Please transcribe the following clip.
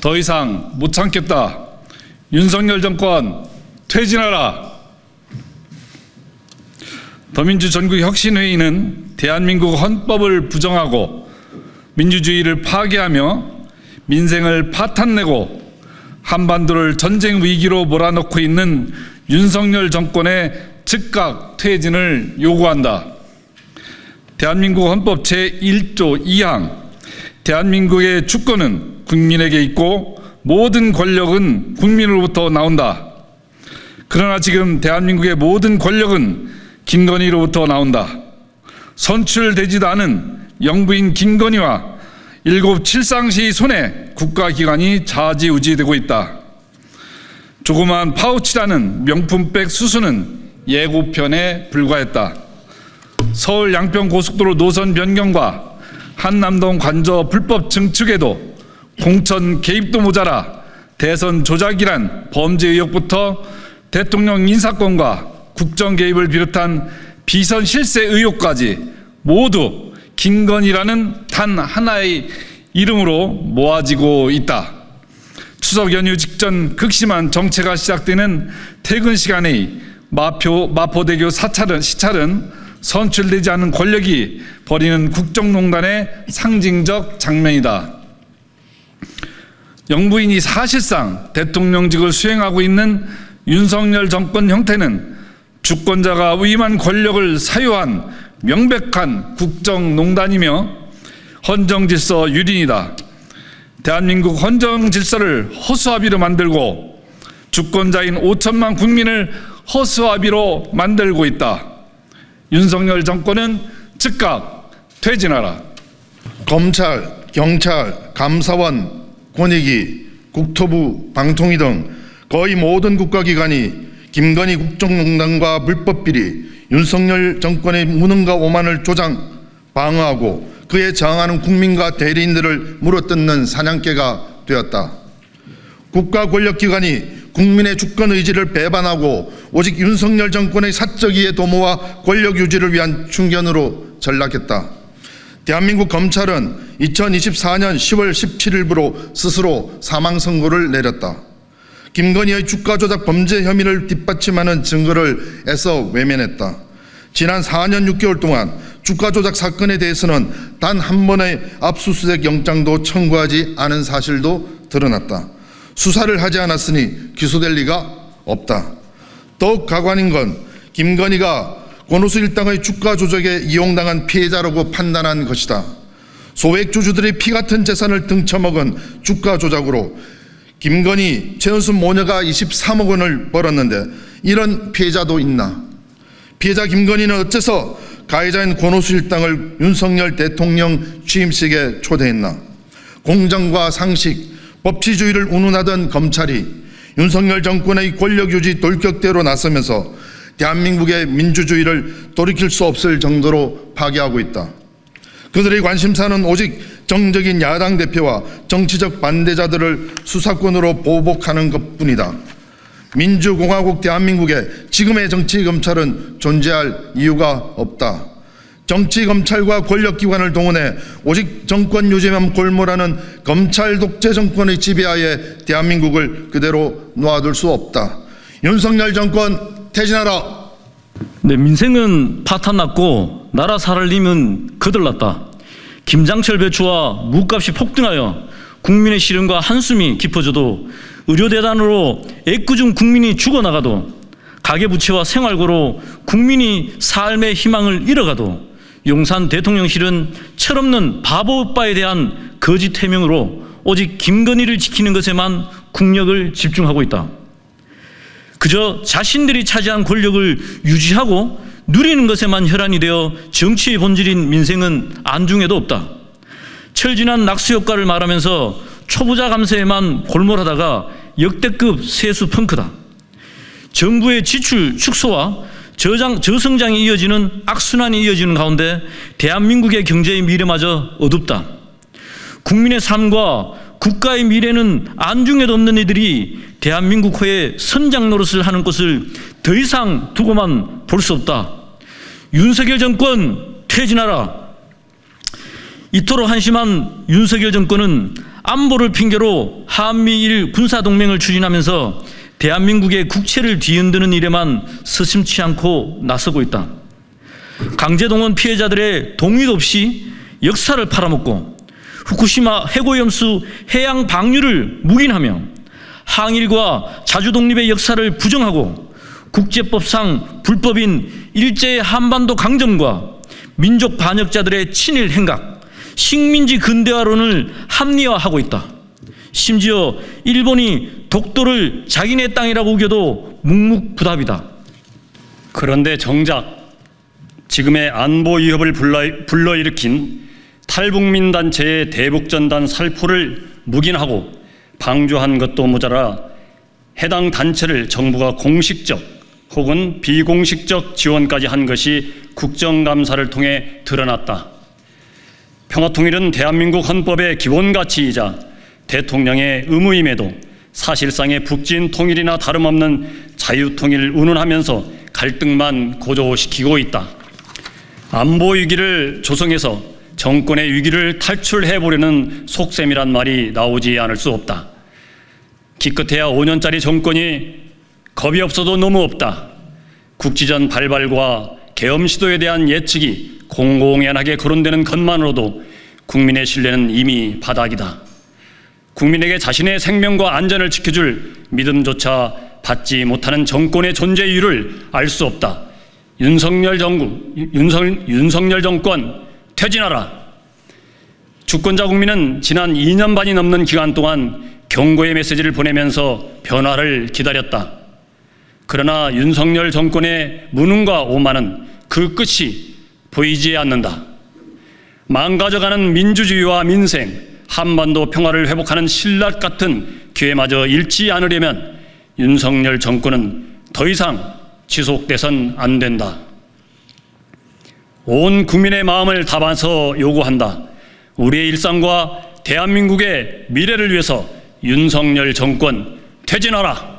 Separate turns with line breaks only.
더 이상 못 참겠다. 윤석열 정권 퇴진하라. 더민주 전국혁신회의는 대한민국 헌법을 부정하고 민주주의를 파괴하며 민생을 파탄내고 한반도를 전쟁 위기로 몰아넣고 있는 윤석열 정권의 즉각 퇴진을 요구한다. 대한민국 헌법 제1조 2항 대한민국의 주권은 국민에게 있고 모든 권력은 국민으로부터 나온다. 그러나 지금 대한민국의 모든 권력은 김건희로부터 나온다. 선출되지도 않은 영부인 김건희와 7 칠상시 손에 국가기관이 좌지우지되고 있다. 조그마한 파우치라는 명품백 수수는 예고편에 불과했다. 서울 양평 고속도로 노선 변경과 한남동 관저 불법 증축에도 공천 개입도 모자라 대선 조작이란 범죄 의혹부터 대통령 인사권과 국정 개입을 비롯한 비선 실세 의혹까지 모두 김건희라는 단 하나의 이름으로 모아지고 있다. 추석 연휴 직전 극심한 정체가 시작되는 퇴근 시간의 마포대교 시찰은 선출되지 않은 권력이 벌이는 국정농단의 상징적 장면이다. 영부인이 사실상 대통령직을 수행하고 있는 윤석열 정권 형태는 주권자가 위임한 권력을 사유한 명백한 국정농단이며 헌정질서 유린이다. 대한민국 헌정질서를 허수아비로 만들고 주권자인 5천만 국민을 허수아비로 만들고 있다. 윤석열 정권은 즉각 퇴진하라.
검찰, 경찰, 감사원, 권익위, 국토부, 방통위 등 거의 모든 국가기관이 김건희 국정농단과 불법비리, 윤석열 정권의 무능과 오만을 조장, 방어하고 그에 저항하는 국민과 대리인들을 물어뜯는 사냥개가 되었다. 국가 권력기관이 국민의 주권 의지를 배반하고 오직 윤석열 정권의 사적 이해 도모와 권력 유지를 위한 충견으로 전락했다. 대한민국 검찰은 2024년 10월 17일부로 스스로 사망선고를 내렸다. 김건희의 주가 조작 범죄 혐의를 뒷받침하는 증거를 애써 외면했다. 지난 4년 6개월 동안 주가 조작 사건에 대해서는 단 한 번의 압수수색 영장도 청구하지 않은 사실도 드러났다. 수사를 하지 않았으니 기소될 리가 없다. 더욱 가관인 건 김건희가 권오수 일당의 주가 조작에 이용당한 피해자라고 판단한 것이다. 소액주주들의 피 같은 재산을 등쳐먹은 주가 조작으로 김건희, 최은순 모녀가 23억 원을 벌었는데 이런 피해자도 있나? 피해자 김건희는 어째서 가해자인 권오수 일당을 윤석열 대통령 취임식에 초대했나? 공정과 상식, 법치주의를 운운하던 검찰이 윤석열 정권의 권력유지 돌격대로 나서면서 대한민국의 민주주의를 돌이킬 수 없을 정도로 파괴하고 있다. 그들의 관심사는 오직 정적인 야당 대표와 정치적 반대자들을 수사권으로 보복하는 것뿐이다. 민주공화국 대한민국에 지금의 정치검찰은 존재할 이유가 없다. 정치검찰과 권력기관을 동원해 오직 정권 유지만 골몰하는 검찰 독재 정권의 지배하에 대한민국을 그대로 놓아둘 수 없다. 윤석열 정권 퇴진하라.
네, 민생은 파탄났고 나라 살림은 거들났다. 김장철 배추와 무값이 폭등하여 국민의 시름과 한숨이 깊어져도 의료대단으로 애꿎은 국민이 죽어나가도 가계부채와 생활고로 국민이 삶의 희망을 잃어가도 용산 대통령실은 철없는 바보 오빠에 대한 거짓 해명으로 오직 김건희를 지키는 것에만 국력을 집중하고 있다. 그저 자신들이 차지한 권력을 유지하고 누리는 것에만 혈안이 되어 정치의 본질인 민생은 안중에도 없다. 철진한 낙수효과를 말하면서 초부자 감세에만 골몰하다가 역대급 세수 펑크다. 정부의 지출 축소와 저성장이 이어지는 악순환이 이어지는 가운데 대한민국의 경제의 미래마저 어둡다. 국민의 삶과 국가의 미래는 안중에도 없는 이들이 대한민국호의 선장 노릇을 하는 것을 더 이상 두고만 볼 수 없다. 윤석열 정권 퇴진하라. 이토록 한심한 윤석열 정권은 안보를 핑계로 한미일 군사동맹을 추진하면서 대한민국의 국채를 뒤흔드는 일에만 서슴지 않고 나서고 있다. 강제동원 피해자들의 동의도 없이 역사를 팔아먹고 후쿠시마 해고염수 해양 방류를 묵인하며 항일과 자주독립의 역사를 부정하고 국제법상 불법인 일제의 한반도 강점과 민족 반역자들의 친일 행각, 식민지 근대화론을 합리화하고 있다. 심지어 일본이 독도를 자기네 땅이라고 우겨도 묵묵부답이다.
그런데 정작 지금의 안보 위협을 불러일으킨 탈북민 단체의 대북전단 살포를 묵인하고 방조한 것도 모자라 해당 단체를 정부가 공식적 혹은 비공식적 지원까지 한 것이 국정감사를 통해 드러났다. 평화통일은 대한민국 헌법의 기본가치이자 대통령의 의무임에도 사실상의 북진 통일이나 다름없는 자유통일을 운운하면서 갈등만 고조시키고 있다. 안보 위기를 조성해서 정권의 위기를 탈출해보려는 속셈이란 말이 나오지 않을 수 없다. 기껏해야 5년짜리 정권이 겁이 없어도 너무 없다. 국지전 발발과 계엄 시도에 대한 예측이 공공연하게 거론되는 것만으로도 국민의 신뢰는 이미 바닥이다. 국민에게 자신의 생명과 안전을 지켜줄 믿음조차 받지 못하는 정권의 존재 이유를 알 수 없다. 윤석열 정권 퇴진하라. 주권자 국민은 지난 2년 반이 넘는 기간 동안 경고의 메시지를 보내면서 변화를 기다렸다. 그러나 윤석열 정권의 무능과 오만은 그 끝이 보이지 않는다. 망가져가는 민주주의와 민생, 한반도 평화를 회복하는 신라 같은 기회마저 잃지 않으려면 윤석열 정권은 더 이상 지속돼선 안 된다. 온 국민의 마음을 담아서 요구한다. 우리의 일상과 대한민국의 미래를 위해서 윤석열 정권 퇴진하라.